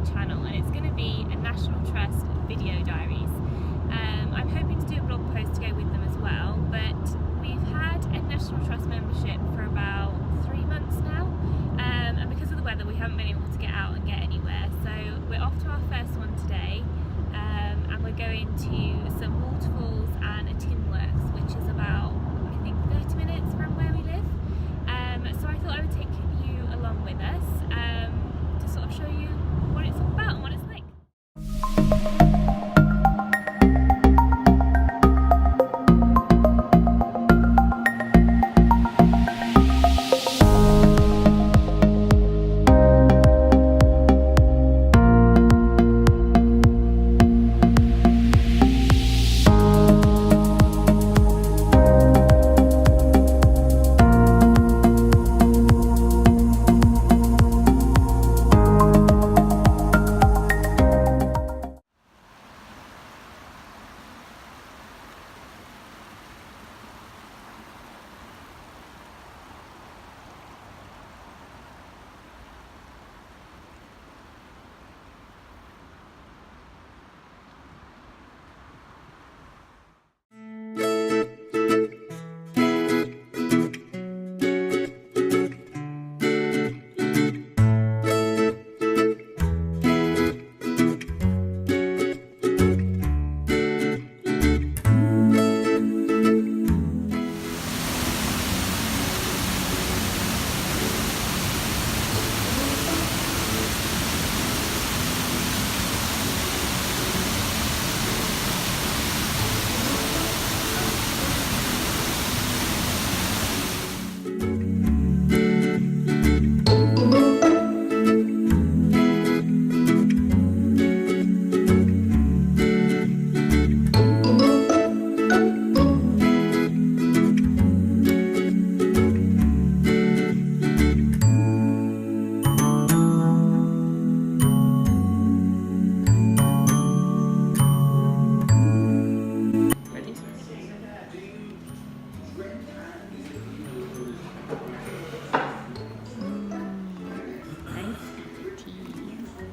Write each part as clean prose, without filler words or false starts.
channel, and it's going to be a National Trust video diaries. I'm hoping to do a blog post to go with them as well, but we've had a National Trust membership for about 3 months now, and because of the weather we haven't been able to get out and get anywhere, so we're off to our first one today, and we're going to some waterfalls and a tin works, which is about, I think, 30 minutes from where we live. So I thought I would take you along with us to sort of show you what it's all about and what it's like.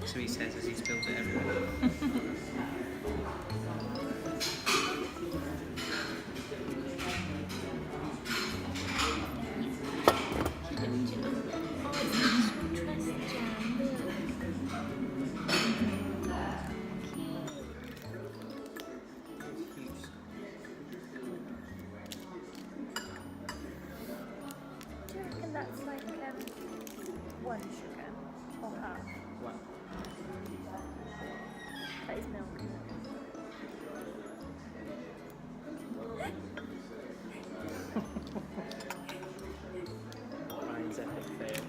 So he says as he spills it everywhere. Do you reckon that's like 1 sugar or half? One. That is milk, isn't it? Mine's epic fail.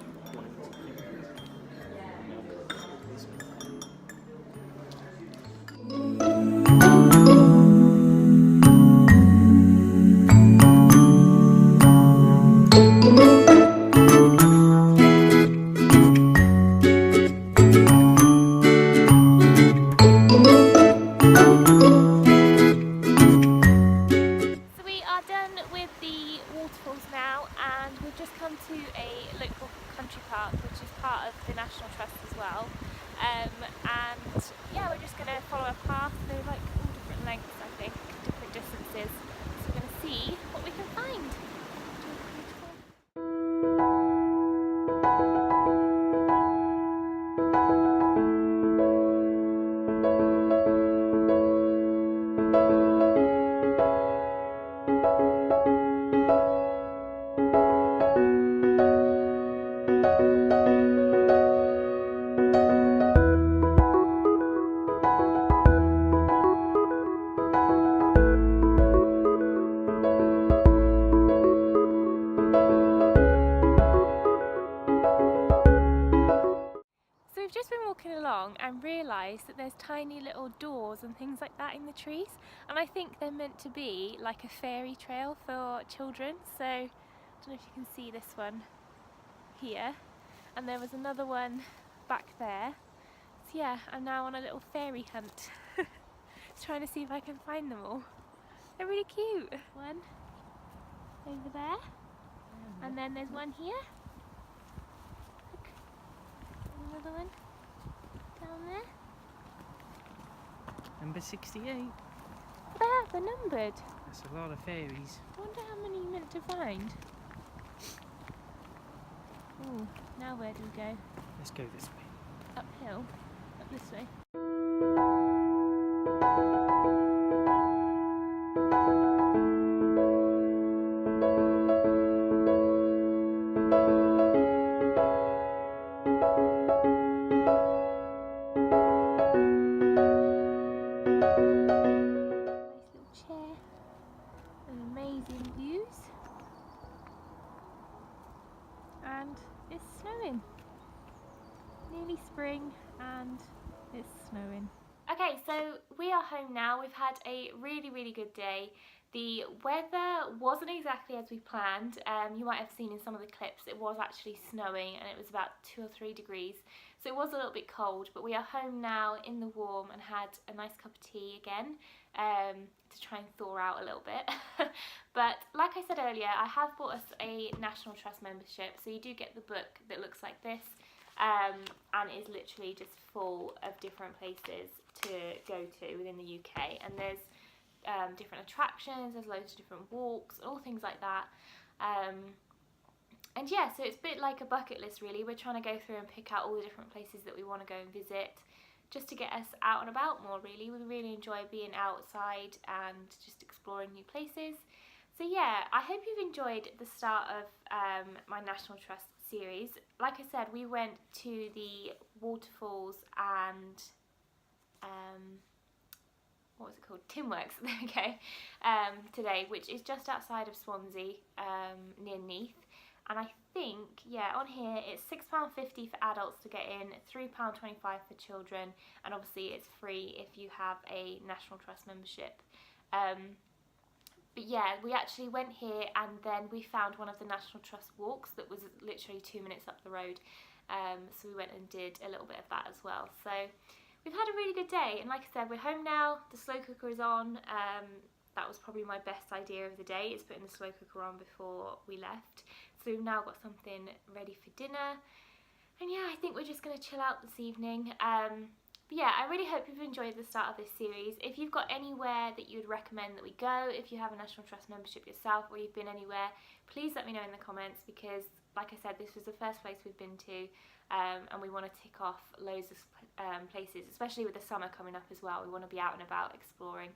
Now, and we've just come to a local country park which is part of the National Trust as well, and yeah, we're just going to follow a path. They're like all different lengths, I think, different distances, so we're going to see what we can find. We've just been walking along and realised that there's tiny little doors and things like that in the trees, and I think they're meant to be like a fairy trail for children. So I don't know if you can see this one here, and there was another one back there. So yeah, I'm now on a little fairy hunt trying to see if I can find them all. They're really cute. One over there, and then there's one here. Look, another one down down there? Number 68. They're numbered. That's a lot of fairies. I wonder how many you meant to find. Ooh, now where do we go? Let's go this way. Uphill? Up this way? Amazing views, and it's snowing. Nearly spring and it's snowing. Okay, so we are home now. We've had a really good day. The weather wasn't exactly as we planned. You might have seen in some of the clips it was actually snowing and it was about 2 or 3 degrees. So it was a little bit cold, but we are home now in the warm and had a nice cup of tea again to try and thaw out a little bit. But like I said earlier, I have bought us a National Trust membership, so you do get the book that looks like this. And is literally just full of different places to go to within the UK, and there's different attractions, there's loads of different walks, all things like that. And yeah, so it's a bit like a bucket list really. We're trying to go through and pick out all the different places that we want to go and visit, just to get us out and about more really. We really enjoy being outside and just exploring new places. So yeah, I hope you've enjoyed the start of my National Trust series. Like I said, we went to the Waterfalls and what was it called? Timworks, there we go, today, which is just outside of Swansea, near Neath. And I think, yeah, on here it's £6.50 for adults to get in, £3.25 for children, and obviously it's free if you have a National Trust membership. But yeah, we actually went here and then we found one of the National Trust walks that was literally 2 minutes up the road. So we went and did a little bit of that as well. So we've had a really good day, and like I said, we're home now. The slow cooker is on. That was probably my best idea of the day, is putting the slow cooker on before we left. So we've now got something ready for dinner. And yeah, I think we're just going to chill out this evening. But yeah, I really hope you've enjoyed the start of this series. If you've got anywhere that you'd recommend that we go, if you have a National Trust membership yourself or you've been anywhere, please let me know in the comments, because like I said, this was the first place we've been to, and we want to tick off loads of places, especially with the summer coming up as well. We want to be out and about exploring.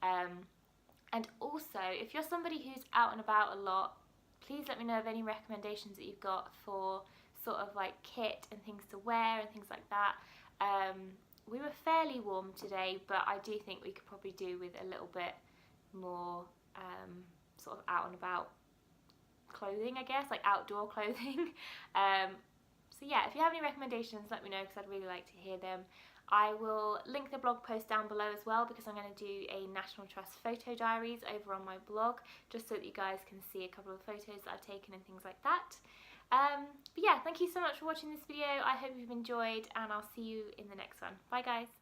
And also, if you're somebody who's out and about a lot, please let me know of any recommendations that you've got for sort of like kit and things to wear and things like that. We were fairly warm today, but I do think we could probably do with a little bit more sort of out and about clothing, I guess, like outdoor clothing. So yeah, if you have any recommendations, let me know, because I'd really like to hear them. I will link the blog post down below as well, because I'm going to do a National Trust photo diaries over on my blog, just so that you guys can see a couple of photos that I've taken and things like that. But yeah, thank you so much for watching this video. I hope you've enjoyed, and I'll see you in the next one. Bye guys.